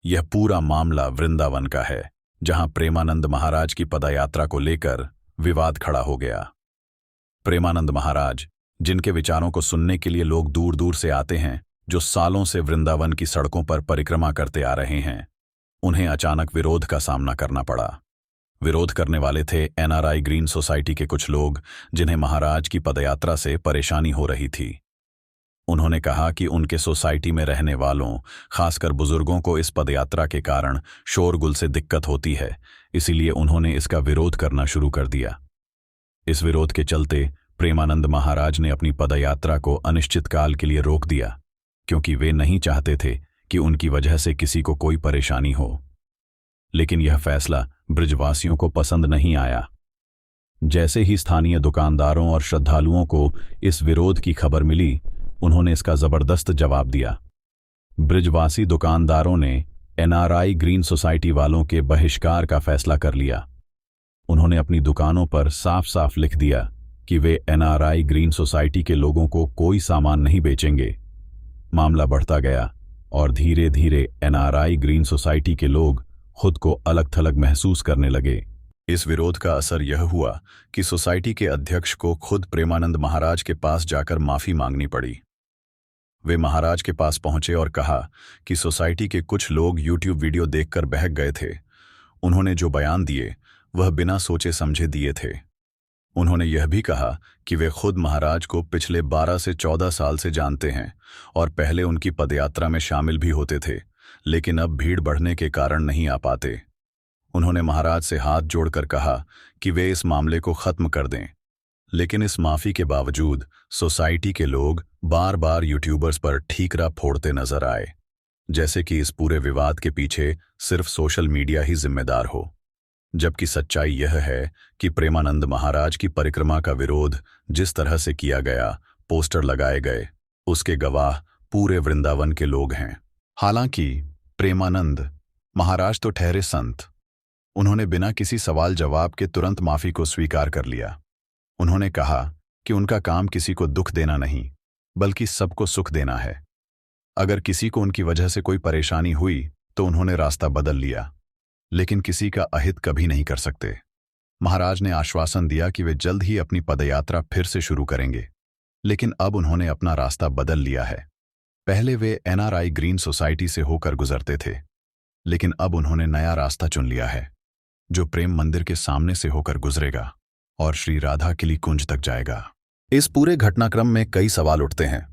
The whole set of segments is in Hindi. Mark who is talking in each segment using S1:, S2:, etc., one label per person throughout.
S1: यह पूरा मामला वृंदावन का है, जहां प्रेमानंद महाराज की पदयात्रा को लेकर विवाद खड़ा हो गया। प्रेमानंद महाराज, जिनके विचारों को सुनने के लिए लोग दूर दूर से आते हैं, जो सालों से वृंदावन की सड़कों पर परिक्रमा करते आ रहे हैं, उन्हें अचानक विरोध का सामना करना पड़ा। विरोध करने वाले थे एनआरआई ग्रीन सोसाइटी के कुछ लोग, जिन्हें महाराज की पदयात्रा से परेशानी हो रही थी। उन्होंने कहा कि उनके सोसाइटी में रहने वालों, खासकर बुजुर्गों को इस पदयात्रा के कारण शोरगुल से दिक्कत होती है, इसीलिए उन्होंने इसका विरोध करना शुरू कर दिया। इस विरोध के चलते प्रेमानंद महाराज ने अपनी पदयात्रा को अनिश्चित काल के लिए रोक दिया, क्योंकि वे नहीं चाहते थे कि उनकी वजह से किसी को कोई परेशानी हो। लेकिन यह फैसला ब्रजवासियों को पसंद नहीं आया। जैसे ही स्थानीय दुकानदारों और श्रद्धालुओं को इस विरोध की खबर मिली, उन्होंने इसका जबरदस्त जवाब दिया। ब्रजवासी दुकानदारों ने एनआरआई ग्रीन सोसाइटी वालों के बहिष्कार का फैसला कर लिया। उन्होंने अपनी दुकानों पर साफ साफ लिख दिया कि वे एनआरआई ग्रीन सोसाइटी के लोगों को कोई सामान नहीं बेचेंगे। मामला बढ़ता गया और धीरे धीरे एनआरआई ग्रीन सोसाइटी के लोग खुद को अलग थलग महसूस करने लगे। इस विरोध का असर यह हुआ कि सोसाइटी के अध्यक्ष को खुद प्रेमानंद महाराज के पास जाकर माफी मांगनी पड़ी। वे महाराज के पास पहुंचे और कहा कि सोसाइटी के कुछ लोग यूट्यूब वीडियो देखकर बहक गए थे। उन्होंने जो बयान दिए वह बिना सोचे समझे दिए थे। उन्होंने यह भी कहा कि वे खुद महाराज को पिछले 12 से 14 साल से जानते हैं और पहले उनकी पदयात्रा में शामिल भी होते थे, लेकिन अब भीड़ बढ़ने के कारण नहीं आ पाते। उन्होंने महाराज से हाथ जोड़कर कहा कि वे इस मामले को खत्म कर दें, लेकिन इस माफी के बावजूद सोसाइटी के लोग बार बार यूट्यूबर्स पर ठीकरा फोड़ते नजर आए, जैसे कि इस पूरे विवाद के पीछे सिर्फ सोशल मीडिया ही जिम्मेदार हो। जबकि सच्चाई यह है कि प्रेमानंद महाराज की परिक्रमा का विरोध जिस तरह से किया गया, पोस्टर लगाए गए, उसके गवाह पूरे वृंदावन के लोग हैं। हालांकि प्रेमानंद महाराज तो ठहरे संत। उन्होंने बिना किसी सवाल जवाब के तुरंत माफी को स्वीकार कर लिया। उन्होंने कहा कि उनका काम किसी को दुख देना नहीं, बल्कि सबको सुख देना है। अगर किसी को उनकी वजह से कोई परेशानी हुई तो उन्होंने रास्ता बदल लिया, लेकिन किसी का अहित कभी नहीं कर सकते। महाराज ने आश्वासन दिया कि वे जल्द ही अपनी पदयात्रा फिर से शुरू करेंगे, लेकिन अब उन्होंने अपना रास्ता बदल लिया है। पहले वे एनआरआई ग्रीन सोसाइटी से होकर गुजरते थे, लेकिन अब उन्होंने नया रास्ता चुन लिया है, जो प्रेम मंदिर के सामने से होकर गुजरेगा और श्री राधा किली कुंज तक जाएगा। इस पूरे घटनाक्रम में कई सवाल उठते हैं।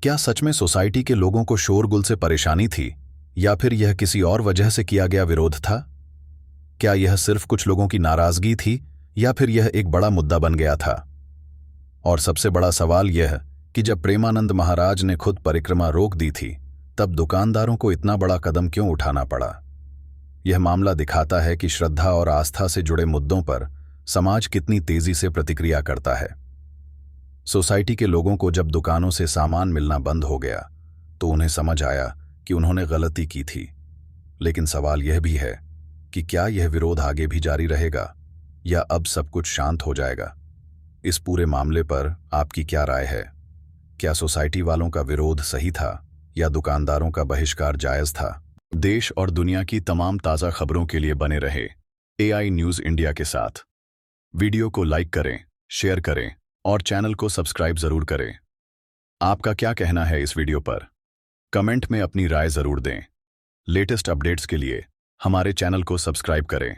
S1: क्या सच में सोसाइटी के लोगों को शोरगुल से परेशानी थी, या फिर यह किसी और वजह से किया गया विरोध था? क्या यह सिर्फ कुछ लोगों की नाराजगी थी, या फिर यह एक बड़ा मुद्दा बन गया था? और सबसे बड़ा सवाल यह कि जब प्रेमानंद महाराज ने खुद परिक्रमा रोक दी थी, तब दुकानदारों को इतना बड़ा कदम क्यों उठाना पड़ा? यह मामला दिखाता है कि श्रद्धा और आस्था से जुड़े मुद्दों पर समाज कितनी तेजी से प्रतिक्रिया करता है। सोसाइटी के लोगों को जब दुकानों से सामान मिलना बंद हो गया, तो उन्हें समझ आया कि उन्होंने गलती की थी। लेकिन सवाल यह भी है कि क्या यह विरोध आगे भी जारी रहेगा, या अब सब कुछ शांत हो जाएगा? इस पूरे मामले पर आपकी क्या राय है? क्या सोसाइटी वालों का विरोध सही था, या दुकानदारों का बहिष्कार जायज था? देश और दुनिया की तमाम ताज़ा खबरों के लिए बने रहे एआई न्यूज़ इंडिया के साथ। वीडियो को लाइक करें, शेयर करें और चैनल को सब्सक्राइब जरूर करें। आपका क्या कहना है इस वीडियो पर? कमेंट में अपनी राय जरूर दें। लेटेस्ट अपडेट्स के लिए हमारे चैनल को सब्सक्राइब करें।